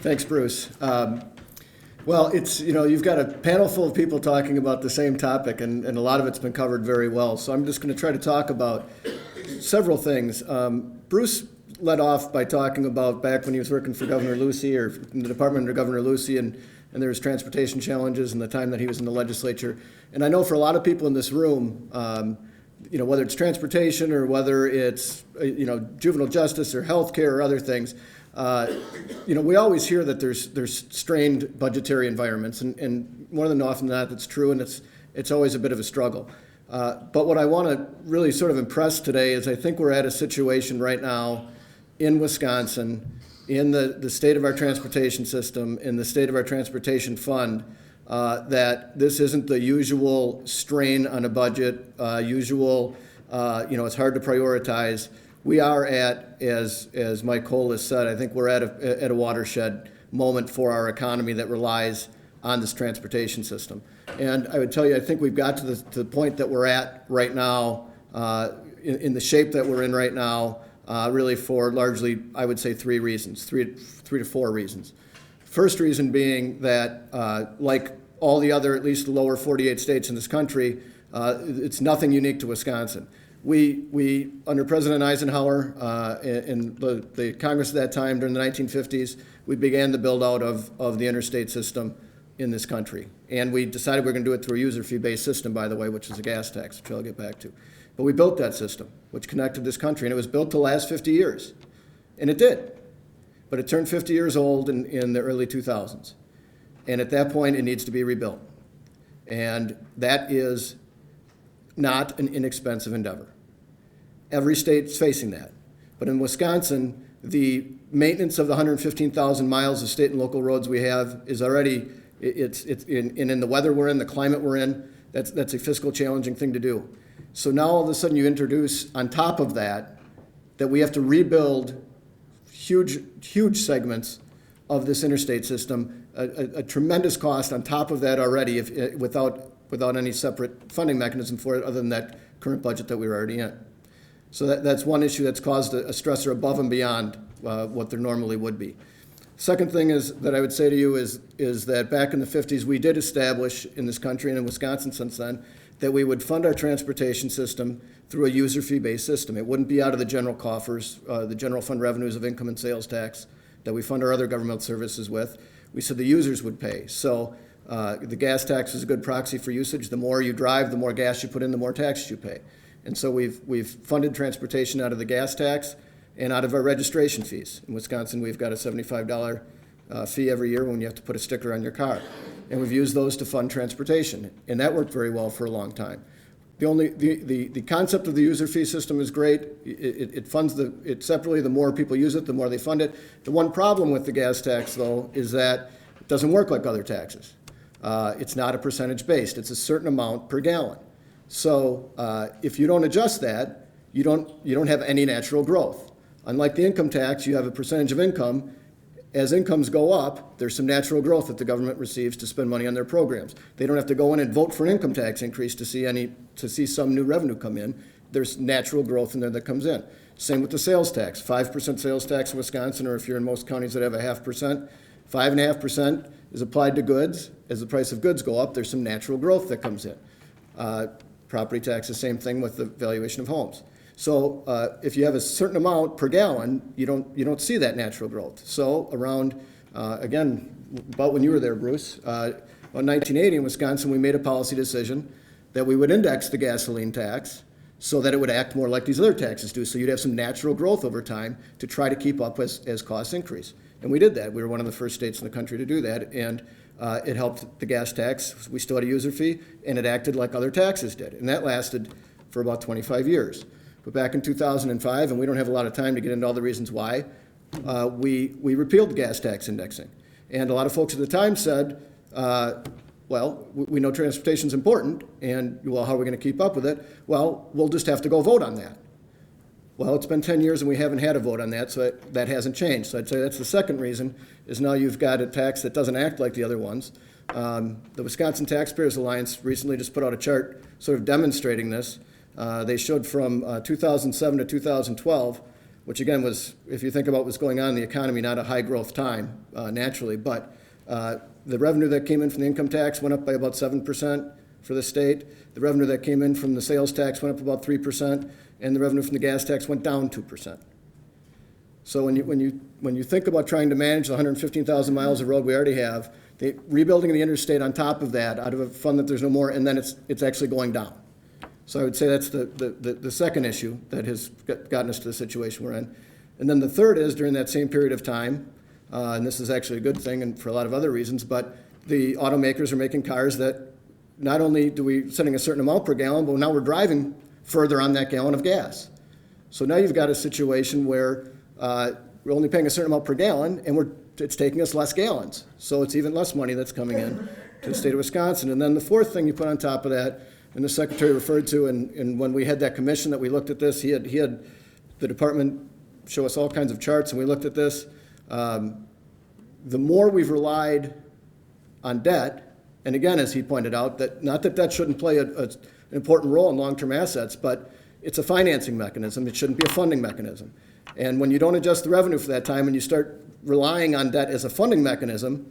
Thanks, Bruce. Well, you've got a panel full of people talking about the same topic, and a lot of it's been covered very well. So I'm just going to try to talk about several things. Bruce led off by talking about back when he was working for Governor Lucey, or in the department under Governor Lucey, and there was transportation challenges and the time that he was in the legislature. And I know for a lot of people in this room, whether it's transportation or whether it's juvenile justice or healthcare or other things, we always hear that there's strained budgetary environments, and more than often than not, that's true, and it's always a bit of a struggle. But what I want to really sort of impress today is I think we're at a situation right now in Wisconsin, in the state of our transportation system, in the state of our transportation fund, that this isn't the usual strain on a budget, it's hard to prioritize. We are at, as Mike Cole has said, I think we're at a watershed moment for our economy that relies on this transportation system. And I would tell you, I think we've got to the point that we're at right now, in the shape that we're in right now, really for largely, I would say, three to four reasons. First reason being that, like all the other, at least the lower 48 states in this country, it's nothing unique to Wisconsin. We under President Eisenhower and the Congress at that time during the 1950s, we began the build out of the interstate system in this country. And we decided we were going to do it through a user fee-based system, by the way, which is a gas tax, which I'll get back to. But we built that system, which connected this country, and it was built to last 50 years. And it did. But it turned 50 years old in the early 2000s. And at that point, it needs to be rebuilt. And that is not an inexpensive endeavor. Every state's facing that. But in Wisconsin, the maintenance of the 115,000 miles of state and local roads we have is already, in the weather we're in, the climate we're in, that's a fiscal challenging thing to do. So now all of a sudden you introduce on top of that we have to rebuild huge segments of this interstate system, a tremendous cost on top of that already without any separate funding mechanism for it other than that current budget that we were already in. So that's one issue that's caused a stressor above and beyond what there normally would be. Second thing is that I would say to you is that back in the 50s, we did establish in this country and in Wisconsin since then that we would fund our transportation system through a user fee-based system. It wouldn't be out of the general coffers, the general fund revenues of income and sales tax that we fund our other governmental services with. We said the users would pay. So the gas tax is a good proxy for usage. The more you drive, the more gas you put in, the more taxes you pay. And so we've funded transportation out of the gas tax and out of our registration fees. In Wisconsin, we've got a $75 fee every year when you have to put a sticker on your car. And we've used those to fund transportation. And that worked very well for a long time. The concept of the user fee system is great. It funds it separately. The more people use it, the more they fund it. The one problem with the gas tax, though, is that it doesn't work like other taxes. It's not a percentage based. It's a certain amount per gallon. So if you don't adjust that, you don't have any natural growth. Unlike the income tax, you have a percentage of income. As incomes go up, there's some natural growth that the government receives to spend money on their programs. They don't have to go in and vote for an income tax increase to see some new revenue come in. There's natural growth in there that comes in. Same with the sales tax. 5% sales tax in Wisconsin, or if you're in most counties that have a 0.5%, 5.5% is applied to goods. As the price of goods go up, there's some natural growth that comes in. Property tax, the same thing with the valuation of homes. So if you have a certain amount per gallon, you don't see that natural growth. So around, again, about when you were there, Bruce, about 1980 in Wisconsin, we made a policy decision that we would index the gasoline tax so that it would act more like these other taxes do. So you'd have some natural growth over time to try to keep up as costs increase. And we did that. We were one of the first states in the country to do that. And it helped the gas tax. We still had a user fee, and it acted like other taxes did. And that lasted for about 25 years. But back in 2005, and we don't have a lot of time to get into all the reasons why, we repealed the gas tax indexing. And a lot of folks at the time said, well, we know transportation's important, and, well, how are we going to keep up with it? Well, we'll just have to go vote on that. Well, it's been 10 years and we haven't had a vote on that, so that hasn't changed. So I'd say that's the second reason, is now you've got a tax that doesn't act like the other ones. The Wisconsin Taxpayers Alliance recently just put out a chart sort of demonstrating this. They showed from 2007 to 2012 which again was, if you think about what's going on in the economy, not a high growth time naturally, but the revenue that came in from the income tax went up by about 7% for the state. The revenue that came in from the sales tax went up about 3%, and the revenue from the gas tax went down 2%. So when you think about trying to manage the 115,000 miles of road we already have, rebuilding the interstate on top of that, out of a fund that there's no more, and then it's actually going down. So I would say that's the second issue that has gotten us to the situation we're in. And then the third is, during that same period of time, and this is actually a good thing and for a lot of other reasons, but the automakers are making cars that not only do we setting a certain amount per gallon, but now we're driving further on that gallon of gas. So now you've got a situation where we're only paying a certain amount per gallon, and it's taking us less gallons. So it's even less money that's coming in to the state of Wisconsin. And then the fourth thing you put on top of that, and the secretary referred to, and when we had that commission that we looked at this, he had the department show us all kinds of charts, and we looked at this. The more we've relied on debt, and again, as he pointed out, that not that debt shouldn't play an important role in long-term assets, but it's a financing mechanism. It shouldn't be a funding mechanism. And when you don't adjust the revenue for that time and you start relying on debt as a funding mechanism,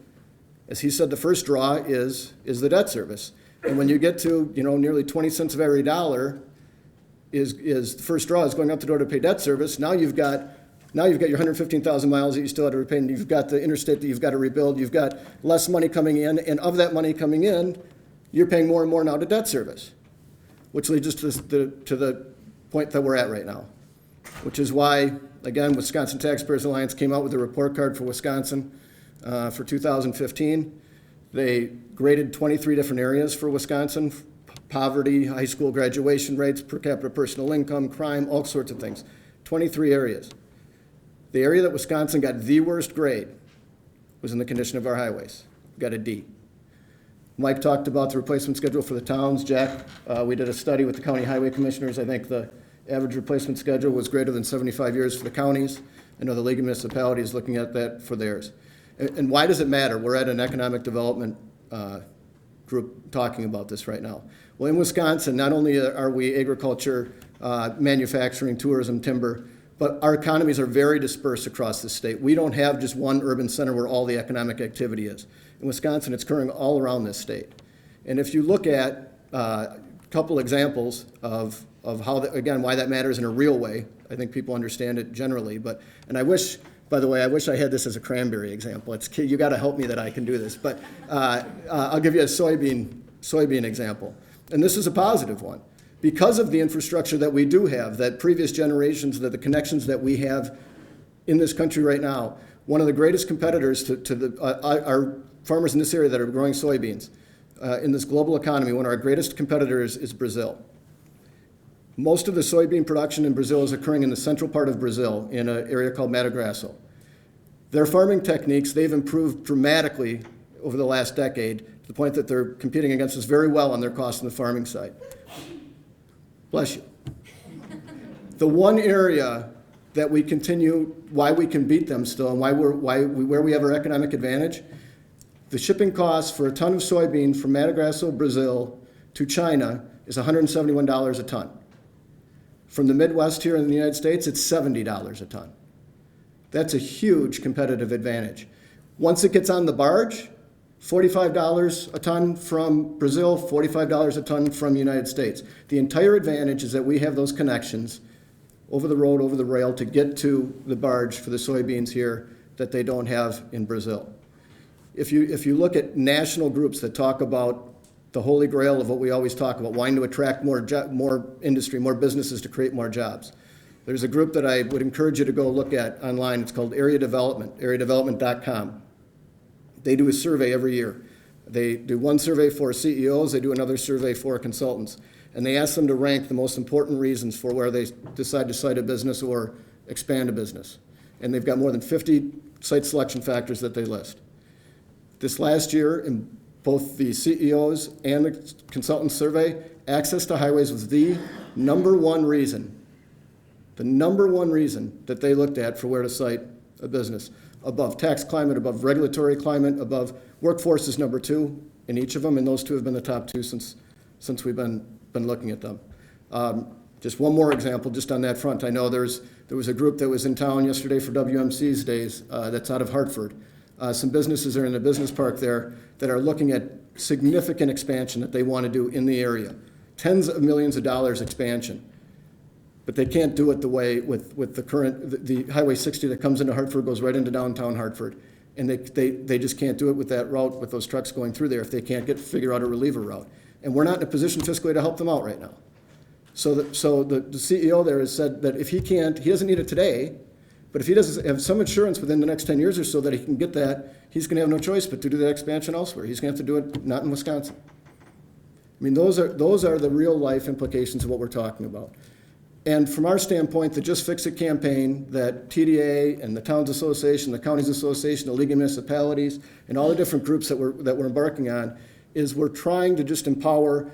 as he said, the first draw is the debt service. And when you get to nearly 20 cents of every dollar is the first draw is going out the door to pay debt service. Now you've got your 115,000 miles that you still have to repay, and you've got the interstate that you've got to rebuild. You've got less money coming in, and of that money coming in, you're paying more and more now to debt service, which leads us to the point that we're at right now, which is why, again, Wisconsin Taxpayers Alliance came out with a report card for Wisconsin for 2015. They graded 23 different areas for Wisconsin: poverty, high school graduation rates, per capita personal income, crime, all sorts of things. 23 areas. The area that Wisconsin got the worst grade was in the condition of our highways. We got a D. Mike talked about the replacement schedule for the towns. Jack, we did a study with the county highway commissioners. I think the average replacement schedule was greater than 75 years for the counties. I know the League of Municipalities is looking at that for theirs. And why does it matter? We're at an economic development group talking about this right now. Well, in Wisconsin, not only are we agriculture, manufacturing, tourism, timber, but our economies are very dispersed across the state. We don't have just one urban center where all the economic activity is. In Wisconsin, it's occurring all around this state. And if you look at a couple examples of how, again, why that matters in a real way, I think people understand it generally. And I wish, by the way, I wish I had this as a cranberry example. You got to help me that I can do this. But I'll give you a soybean example. And this is a positive one. Because of the infrastructure that we do have, that previous generations, that the connections that we have in this country right now, one of the greatest competitors to our farmers in this area that are growing soybeans in this global economy, one of our greatest competitors is Brazil. Most of the soybean production in Brazil is occurring in the central part of Brazil in an area called Mato Grosso. Their farming techniques, they've improved dramatically over the last decade to the point that they're competing against us very well on their costs on the farming side. Bless you. The one area that we continue, why we can beat them still, and where we have our economic advantage, the shipping cost for a ton of soybean from Mato Grosso, Brazil, to China is $171 a ton. From the Midwest here in the United States, it's $70 a ton. That's a huge competitive advantage. Once it gets on the barge, $45 a ton from Brazil, $45 a ton from the United States. The entire advantage is that we have those connections over the road, over the rail, to get to the barge for the soybeans here that they don't have in Brazil. If you look at national groups that talk about the holy grail of what we always talk about, wanting to attract more industry, more businesses to create more jobs, there's a group that I would encourage you to go look at online. It's called Area Development, areadevelopment.com. They do a survey every year. They do one survey for CEOs, they do another survey for consultants, and they ask them to rank the most important reasons for where they decide to site a business or expand a business. And they've got more than 50 site selection factors that they list. This last year, in both the CEOs and the consultant survey, access to highways was the number one reason that they looked at for where to site a business. Above tax climate, above regulatory climate, above workforce is number two in each of them, and those two have been the top two since we've been looking at them. Just one more example, just on that front. I know there was a group that was in town yesterday for WMC's days that's out of Hartford. Some businesses are in the business park there that are looking at significant expansion that they want to do in the area. Tens of millions of dollars expansion. But they can't do it the way with the current, the Highway 60 that comes into Hartford goes right into downtown Hartford. And they just can't do it with that route, with those trucks going through there if they can't figure out a reliever route. And we're not in a position fiscally to help them out right now. So the CEO there has said that if he doesn't need it today, but if he doesn't have some insurance within the next 10 years or so that he can get that, he's going to have no choice but to do that expansion elsewhere. He's going to have to do it not in Wisconsin. I mean, those are the real life implications of what we're talking about. And from our standpoint, the Just Fix It campaign that TDA and the Towns Association, the Counties Association, the League of Municipalities, and all the different groups that we're embarking on is we're trying to just empower.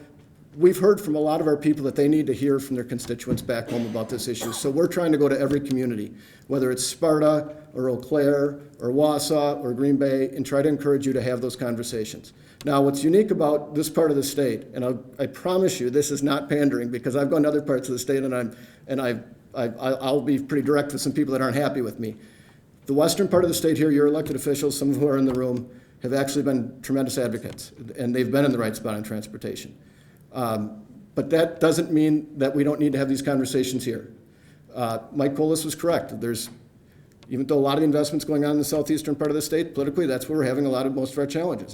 We've heard from a lot of our people that they need to hear from their constituents back home about this issue. So we're trying to go to every community, whether it's Sparta or Eau Claire or Wausau or Green Bay, and try to encourage you to have those conversations. Now, what's unique about this part of the state, and I promise you this is not pandering because I've gone to other parts of the state and I'll be pretty direct with some people that aren't happy with me. The western part of the state here, your elected officials, some who are in the room, have actually been tremendous advocates, and they've been in the right spot on transportation. But that doesn't mean that we don't need to have these conversations here. Mike Polis was correct. Even though a lot of the investments going on in the southeastern part of the state, politically, that's where we're having most of our challenges.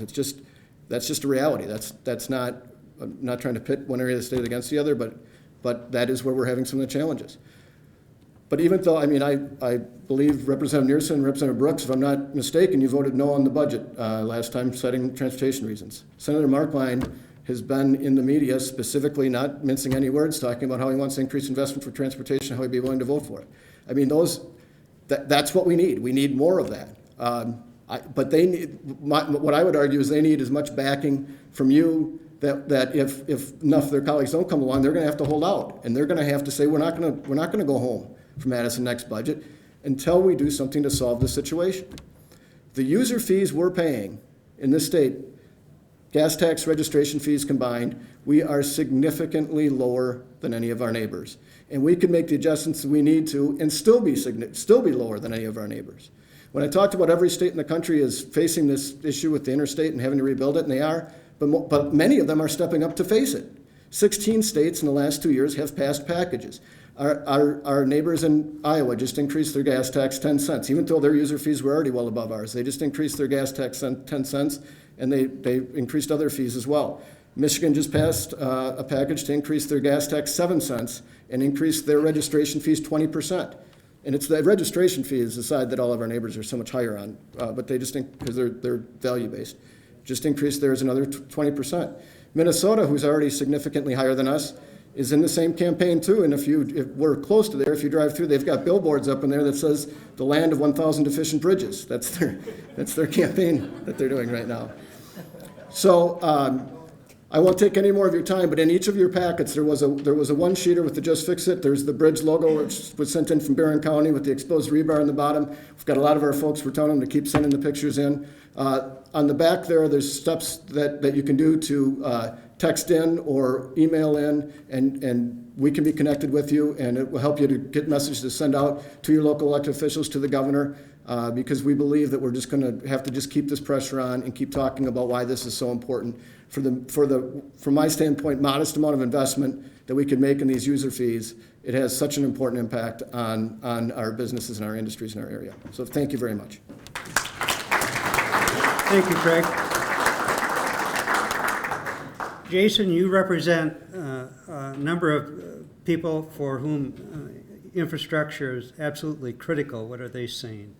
That's just a reality. That's not, I'm not trying to pit one area of the state against the other, but that is where we're having some of the challenges. But even though, I believe Representative Nearson and Representative Brooks, if I'm not mistaken, you voted no on the budget last time, citing transportation reasons. Senator Markline has been in the media specifically, not mincing any words, talking about how he wants to increase investment for transportation, how he'd be willing to vote for it. I mean, that's what we need. We need more of that. But they need, what I would argue is they need as much backing from you that if enough of their colleagues don't come along, they're going to have to hold out, and they're going to have to say we're not going to go home from Madison next budget until we do something to solve the situation. The user fees we're paying in this state, gas tax, registration fees combined, we are significantly lower than any of our neighbors. And we can make the adjustments that we need to and still be lower than any of our neighbors. When I talked about every state in the country is facing this issue with the interstate and having to rebuild it, and they are, but many of them are stepping up to face it. 16 states in the last 2 years have passed packages. Our neighbors in Iowa just increased their gas tax 10 cents, even though their user fees were already well above ours. They just increased their gas tax 10 cents, and they increased other fees as well. Michigan just passed a package to increase their gas tax 7 cents and increase their registration fees 20%. And it's the registration fee is the side that all of our neighbors are so much higher on, but they just because they're value-based, just increased theirs another 20%. Minnesota, who's already significantly higher than us, is in the same campaign too. And if we're close to there, if you drive through, they've got billboards up in there that says the land of 1,000 deficient bridges. That's their campaign that they're doing right now. So I won't take any more of your time, but in each of your packets, there was a one-sheeter with the Just Fix It. There's the bridge logo, which was sent in from Barron County with the exposed rebar on the bottom. We've got a lot of our folks, we're telling them to keep sending the pictures in. On the back there's steps that you can do to text in or email in, and we can be connected with you, and it will help you to get messages to send out to your local elected officials, to the governor, because we believe that we're just going to have to just keep this pressure on and keep talking about why this is so important from my standpoint, modest amount of investment that we can make in these user fees. It has such an important impact on our businesses and our industries in our area. So thank you very much. Thank you, Craig. Jason, you represent a number of people for whom infrastructure is absolutely critical. What are they saying?